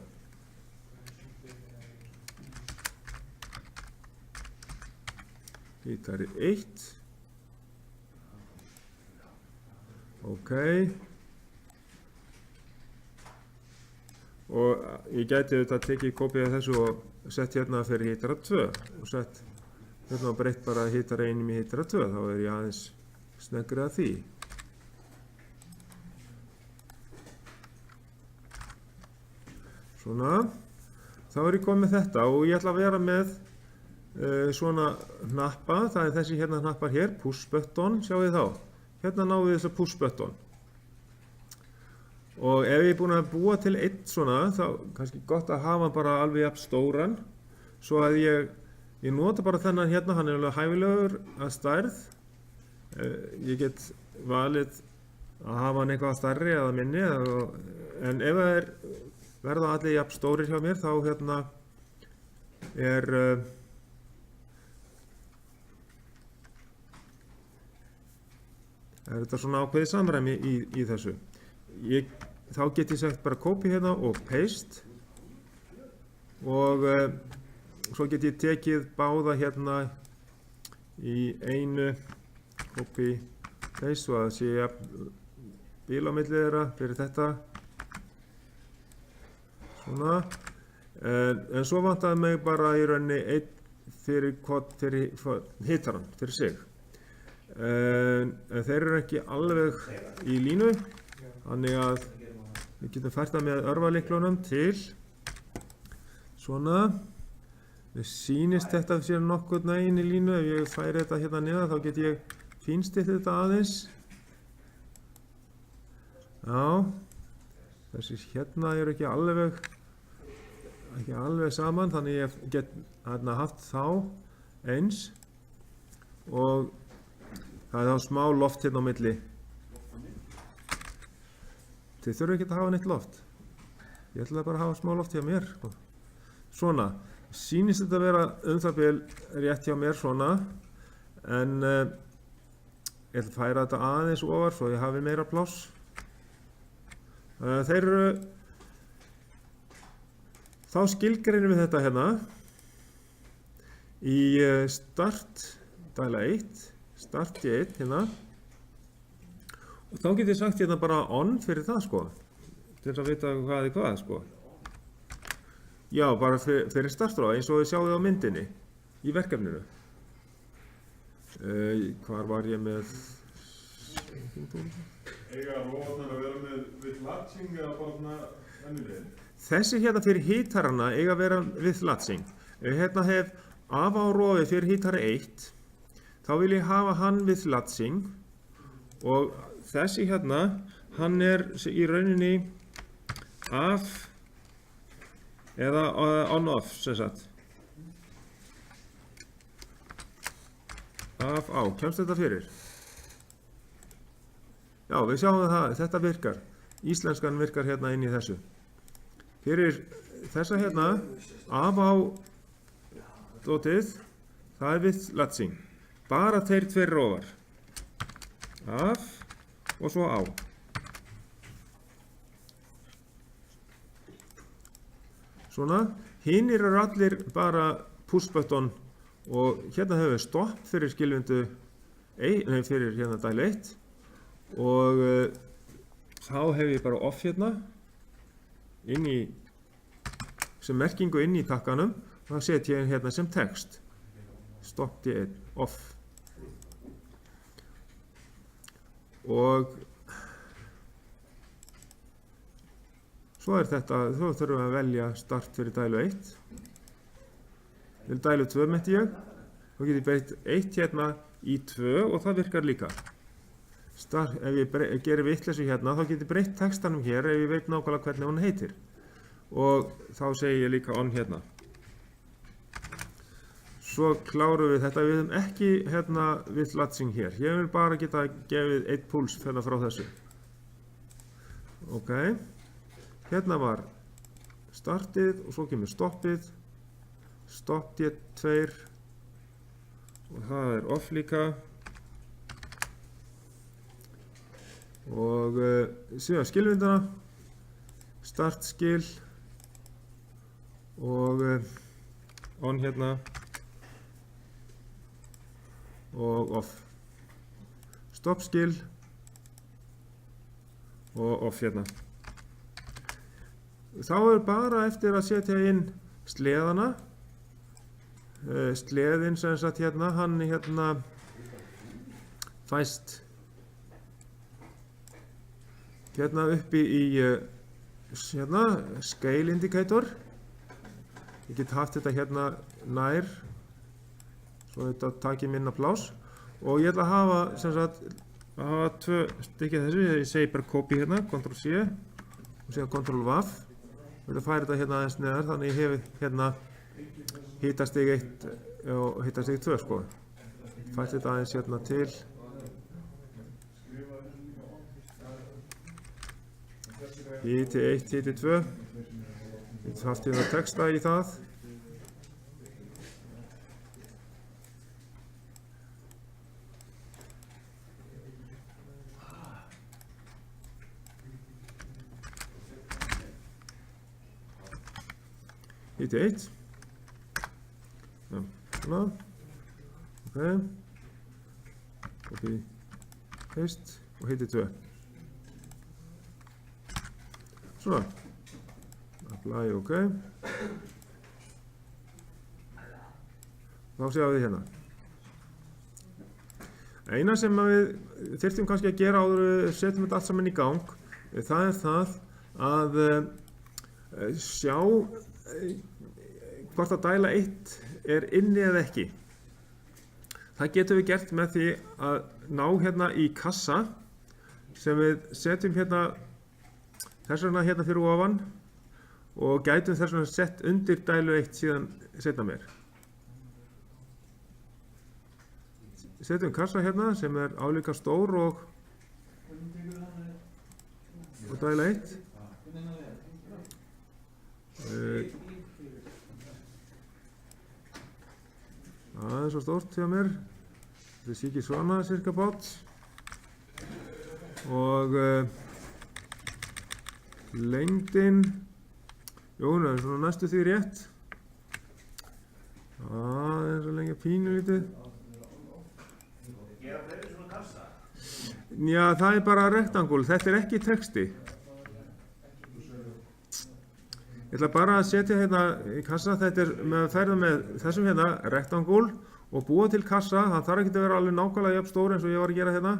Hitar 1. ok, og ég gæti auðvitað tekið kópið af þessu og sett hérna fyrir hítara 2 og sett hérna breytt bara hítara 1 í hítara 2, þá er ég aðeins sneggri að því. Svona, þá er ég komið með þetta og ég ætla að vera með svona hnappa, það er þessi hérna hnappar hér, push button, sjáu þið þá. Hérna náum við þessa push button. Og ef ég er búinn að búa til einn svona, þá kannski gott að hafa hann bara alveg jafn stóran, svo að ég nota bara þennan hérna, hann er alveg hæfilegur að stærð. Ég get valið að hafa hann eitthvað stærri eða minni, en ef það verða allir jafn stórir hjá mér, þá hérna er þetta svona ákveðið samræmi í þessu. Þá get ég sagt bara copy hérna og paste og svo get ég tekið báða hérna í einu copy paste svo að það sé bíl á milli þeirra fyrir þetta. Svona. En svo vantaði mig bara í rauninni einn fyrir hitaran, fyrir sig. En þeir eru ekki alveg í línu, þannig að við getum fært það með örvaliklunum til svona. Mér sýnist þetta sér nokkurn veginn í línu, ef ég færi þetta hérna niður þá get ég fínstillt þetta aðeins. Já, þessi hérna eru ekki alveg saman, þannig ég get haft þá eins og það er þá smá loft hérna á milli. Þið þurfum ekki að hafa neitt loft. Ég ætla bara að hafa smá loft hjá mér. Svona, sýnist þetta að vera það bil rétt hjá mér svona, en ég ætla að færa þetta aðeins ofar svo ég hafi meira pláss. Þeir eru, þá skilgreinum við þetta hérna í start, dæla 1, start í 1 hérna. Og þá get ég sagt hérna bara on fyrir það sko, til að vita hvað er hvað sko. Já, bara fyrir startráð, eins og þið sjáum á myndinni, í verkefninu. Hvar var ég með...
Eiga rótarnar að vera með latching eða bara svona venjulegin?
Þessi hérna fyrir hítarana eiga að vera við latching. Ef ég hérna hef af á rofi fyrir hítara 1, þá vil ég hafa hann við latching og þessi hérna, hann er í rauninni af eða on-off sem sagt. Af á, kemst þetta fyrir? Já, við sjáum það, þetta virkar. Íslenskan virkar hérna inn í þessu. Fyrir þessa hérna, af á dótið, það er við latching. Bara þeir tveir rófar. Af og svo á. Svona, hinir eru allir bara push button og hérna höfum við stopp fyrir skilvindu, fyrir hérna dælu 1 og þá hef ég bara off hérna sem merkingu inn í takkanum og þá set ég hérna sem text stopp D1, off. Og svo er þetta, þá þurfum við að velja start fyrir dælu 1. Til dælu 2 mætti ég. Þá get ég breytt 1 hérna í 2 og það virkar líka. Ef ég gerir vitleysu hérna, þá get ég breytt textanum hér ef ég veit nákvæmlega hvernig hún heitir. Og þá segi ég líka on hérna. Svo klárum við þetta, við höfum ekki hérna við latching hér. Ég vil bara geta gefið 1 púls hérna frá þessu. Ok, hérna var startið og svo kemur stoppið, stopp D2 og það er off líka. Og síðan skilvindana, start skil og on hérna. Og off. Stopp skil og off hérna. Þá er bara eftir að setja inn sleðana. Sleðin sem sagt hérna, hann hérna fæst hérna uppi í hérna, scale indicator. Ég get haft þetta hérna nær svo þetta takir minna pláss og ég ætla að hafa sem sagt að hafa 2 stykki þessu. Ég segi bara copy hérna, Ctrl C og síðan Ctrl V. Ég ætla að færa þetta hérna aðeins neðar þannig ég hef hérna hitastig 1 og hitastig 2 sko. Fært þetta aðeins hérna til. Hiti 1, hiti 2. Ég get haft hérna texta í það. Hiti 1. Já, svona. Ok. Copy, paste og hiti 2. Svona. Apply, ok. Þá séum við hérna. Eina sem við þyrftum kannski að gera áður við setjum þetta allt saman í gang, það er það að sjá hvort að dæla 1 er inni eða ekki. Það getum við gert með því að ná hérna í kassa sem við setjum hérna þess vegna hérna fyrir ofan og gætum þess vegna sett undir dælu 1 síðan setna meir. Setjum kassa hérna sem er álíka stór og dæla 1. Það er svo stórt hjá mér. Þetta sé ekki svona cirka bát. Og lengdin, jú, það er svona næstu því rétt. Það er svo lengi pínulítið.
Gera fleiri svona kassa?
Já, það er bara rektangul, þetta er ekki texti. Ég ætla bara að setja hérna í kassa, þetta er með að ferða með þessum hérna rektangul og búa til kassa. Það þarf ekki að vera alveg nákvæmlega jafn stór eins og ég var að gera hérna.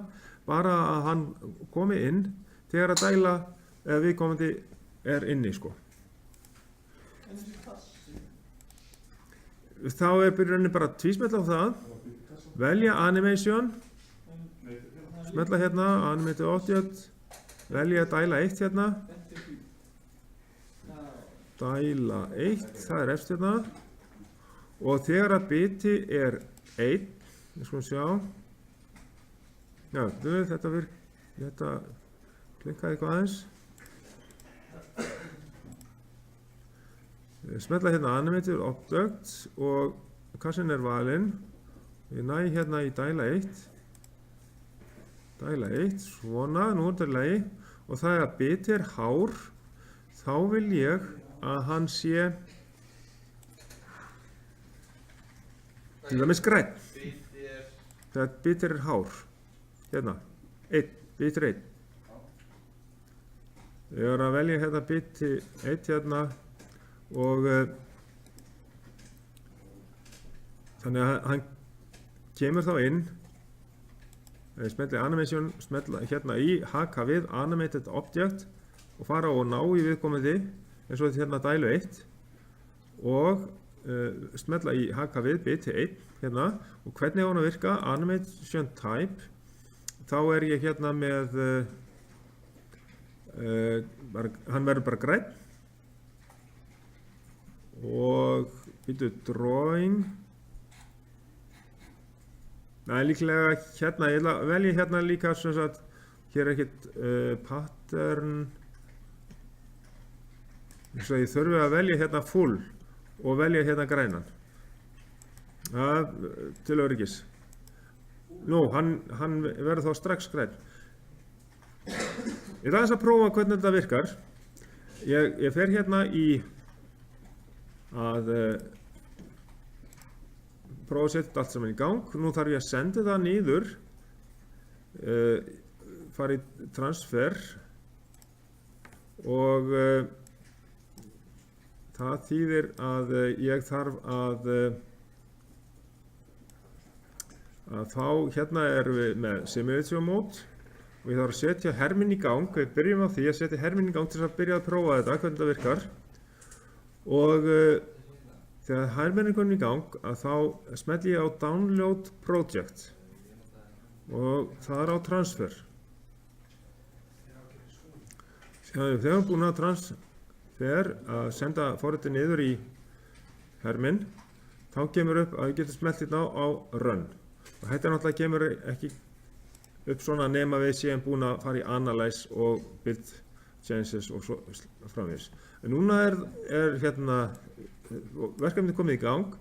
Bara að hann komi inn þegar að dæla eða viðkomandi er inni sko. Þá er byrjuninni bara að tvísmetla á það. Velja animation. Smetla hérna, animated object. Velja dæla 1 hérna. Dæla 1, það er efst hérna og þegar að biti er 1, við skulum sjá, já, þetta klikkaði eitthvað aðeins, smetla hérna animated object og kassin er valinn, ég næ hérna í dæla 1, svona, nú er þetta í lagi og það er að biti er hár, þá vil ég að hann sé til dæmis grænn. Þegar bitur er hár. Hérna, 1, bitur 1. Ég er að velja hérna biti 1 hérna og þannig að hann kemur þá inn. Smelli animation, smetla hérna í, haka við animated object og fara og ná í viðkomandi eins og þetta hérna dælu 1 og smetla í haka við biti 1 hérna og hvernig á hann að virka animation type þá er ég hérna með hann verður bara grænn og býtu drawing líklega hérna, ég ætla að velja hérna líka sem sagt, hér er ekkert pattern svo ég þurfi að velja hérna full og velja hérna grænan til öryggis. Nú, hann verður þá strax grænn. Ég ætla aðeins að prófa hvernig þetta virkar. Ég fer hérna í að prófa að setja allt saman í gang. Nú þarf ég að senda það niður, fara í transfer og það þýðir að ég þarf að þá hérna erum við með simulation mode og ég þarf að setja herminn í gang. Við byrjum á því að setja herminn í gang til að byrja að prófa þetta, hvernig þetta virkar. Og þegar herminn er komin í gang að þá smelli ég á download project og það er á transfer. Þegar við erum búin að transfer að senda forritið niður í herminn, þá kemur upp að við getum smellt hérna á run. Og þetta náttúrulega kemur ekki upp svona nema við séum búin að fara í analyze og build changes og svo framvegis. En núna er hérna verkefnið komið í gang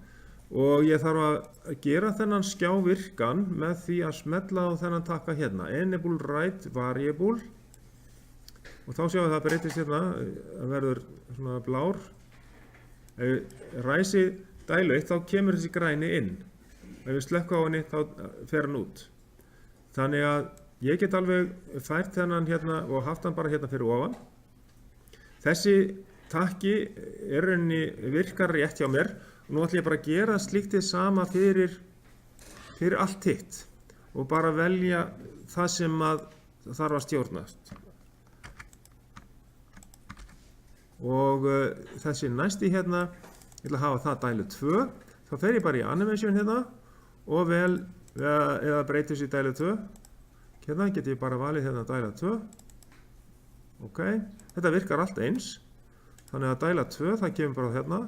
og ég þarf að gera þennan skjá virkan með því að smella á þennan takka hérna, enable write variable, og þá sjáum við það breytist hérna, það verður svona blár. Ef við ræsi dælu 1 þá kemur þessi græni inn. Ef við slökkum á henni þá fer hann út. Þannig að ég get alveg fært þennan hérna og haft hann bara hérna fyrir ofan. Þessi takki er rauninni virkar rétt hjá mér og nú ætlum ég bara að gera slíktið sama fyrir allt hitt og bara velja það sem að þarf að stjórnast. Og þessi næsti hérna, ég ætla að hafa það dælu 2, þá fer ég bara í animation hérna og vel eða breytir þessi dælu 2. Hérna get ég bara valið hérna dæla 2. Ok, þetta virkar allt eins. Þannig að dæla 2, það kemur bara hérna.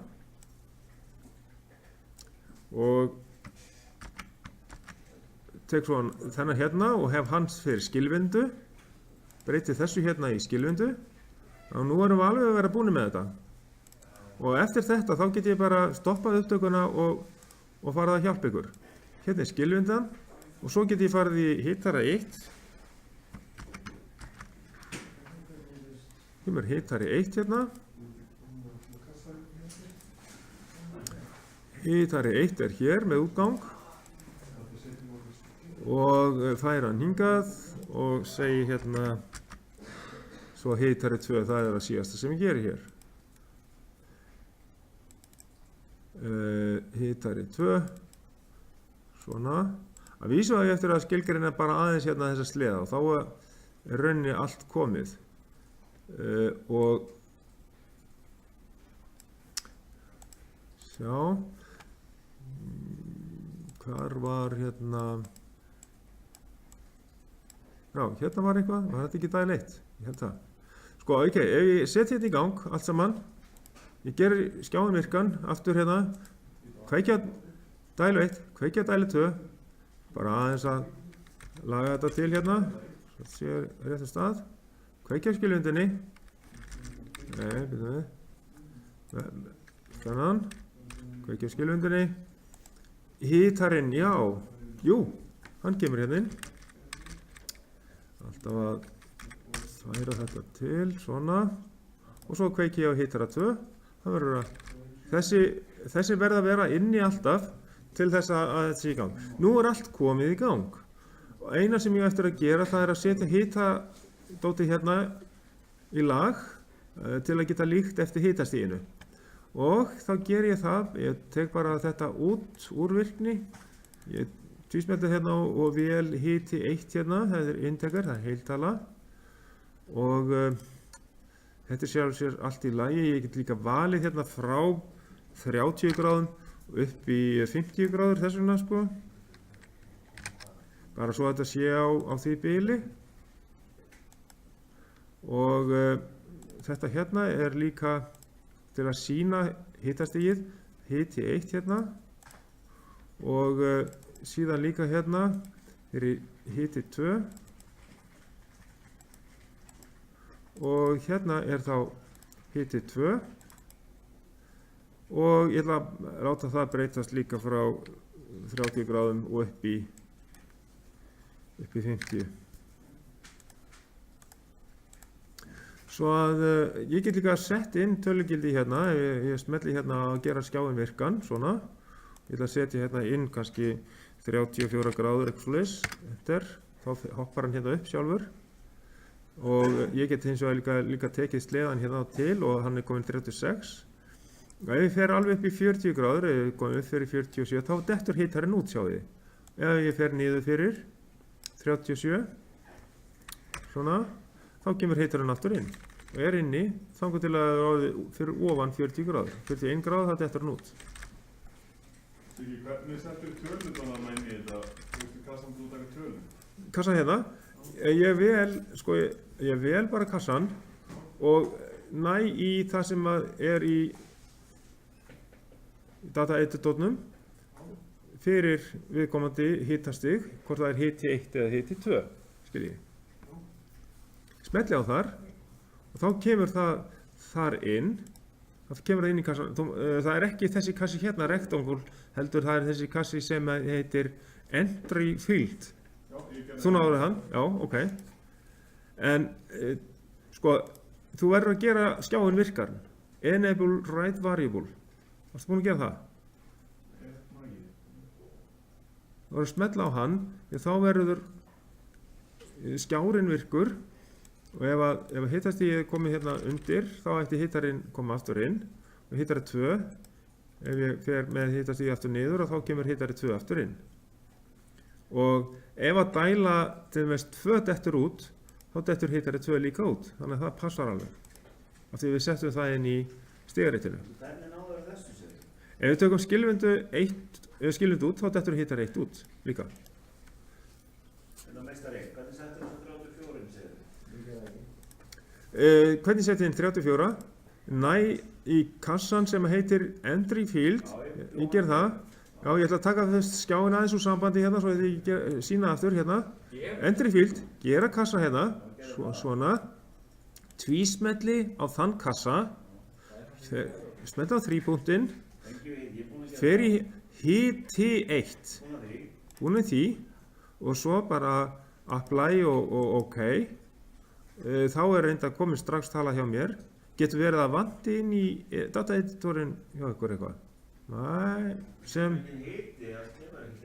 Og tek svo þennan hérna og hef hans fyrir skilvindu. Breyti þessu hérna í skilvindu. Og nú erum við alveg að vera búin með þetta. Og eftir þetta þá get ég bara stoppað upptökuna og farið að hjálpa ykkur. Hérna er skilvindan og svo get ég farið í hitara 1. Kemur hitari 1 hérna. Hitari 1 er hér með útgang og færa hann hingað og segi hérna svo hitari 2, það er það síðasta sem ég geri hér. Hitari 2, svona. Að vísu að ég eftir að skilgreina bara aðeins hérna þessa sleða og þá er rauninni allt komið. Og sjá, hvar var hérna, já, hérna var eitthvað, var þetta ekki dæl 1? Ég held það. Sko, ok, ef ég setja þetta í gang, allt saman, ég ger skjáin virkan, aftur hérna, kveikja dælu 1, kveikja dælu 2, bara aðeins að laga þetta til hérna, svo þetta sé rétt að stað, kveikja skilvindinni, nei, byrjum við, þannan, kveikja skilvindinni, hitarinn, já, jú, hann kemur hérna inn, alltaf að færa þetta til, svona, og svo kveiki ég á hitara 2, það verður að, þessi verða að vera inni alltaf til þess að þetta sé í gang. Nú er allt komið í gang, og eina sem ég eftir að gera það er að setja hitadótið hérna í lag til að geta líkt eftir hitastiginu. Og þá ger ég það, ég tek bara þetta út úr virkni, ég tvísmelti hérna og vel hiti 1 hérna, það er inntekar, það er heiltala. Og þetta er sjálf sér allt í lagi, ég get líka valið hérna frá 30 gráðum upp í 50 gráður þess vegna sko. Bara svo að þetta sé á því bili. Og þetta hérna er líka til að sýna hitastigið, hiti 1 hérna. Og síðan líka hérna er hiti 2. Og hérna er þá hiti 2 og ég ætla að láta það breytast líka frá 30 gráðum og upp í 50. Svo að ég get líka sett inn tölugildi hérna, ég smelli hérna að gera skjáin virkan, svona. Ég ætla að setja hérna inn kannski 34 gráður eitthvað svoleiðis, þá hoppar hann hérna upp sjálfur. og ég get hins vegar líka tekið sleðan hérna til og hann er komin 36. Og ef ég fer alveg upp í 40 gráður, ef ég komið upp fyrir 47, þá dettur hitarinn út, sjáðu þið. Ef ég fer niður fyrir 37, svona, þá kemur hitarinn aftur inn. Og er inni, þangar til að fyrir ofan 40 gráður. 41 gráður, þá dettur hann út.
Siggi, hvernig settur tölundan inn í þetta? Þú veist í kassan þú taka tölun?
Kassan hérna, ég vel bara kassan og næ í það sem er í data editornum fyrir viðkomandi hitastig, hvort það er hiti 1 eða hiti 2, skiljið. Smelli á þar og þá kemur það þar inn, það kemur það inn í kassan. Það er ekki þessi kassi hérna rektangul, heldur það er þessi kassi sem heitir entry field.
Já, ég gerði
Þú náður hann? Já, ok. En sko, þú verður að gera skjáin virkar. Enable write variable. Varstu búin að gera það? Þú verður að smetla á hann, því þá verður skjárin virkur og ef hitastigið er komið hérna undir, þá ætti hitarinn koma aftur inn og hitari 2, ef ég fer með hitastigið aftur niður og þá kemur hitari 2 aftur inn. Og ef að dæla til mest 2 dettur út, þá dettur hitari 2 líka út, þannig að það passar alveg. Af því við settum það inn í stigaritinu.
Hvernig náður þessu sér?
Ef við tökum skilvindu út, þá dettur hitari 1 út líka.
En á meistari, hvernig settur það 34 sér?
Hvernig setjum inn 34? Næ í kassan sem heitir entry field, ég ger það. Já, ég ætla að taka þess skjáin aðeins úr sambandi hérna, svo ég sína aftur hérna. Entry field, gera kassa hérna, svona. Tvísmelli á þann kassa, smelli á 3-punktinn, fer í hiti 1, búin með því, og svo bara apply og OK. Þá er reynda að komin strax tala hjá mér. Getur verið að vanti inn í data editorinn hjá ykkur eitthvað? Næ, sem...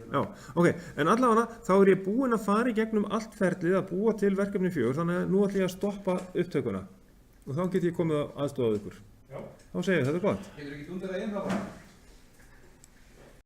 Já, ok, en allavega þá er ég búinn að fara í gegnum allt ferlið að búa til verkefni 4, þannig að nú ætlum ég að stoppa upptökuna og þá get ég komið að aðstofa ykkur.
Já.
Þá segir ég þetta er gott.
Getur ekki stundar að einfalla?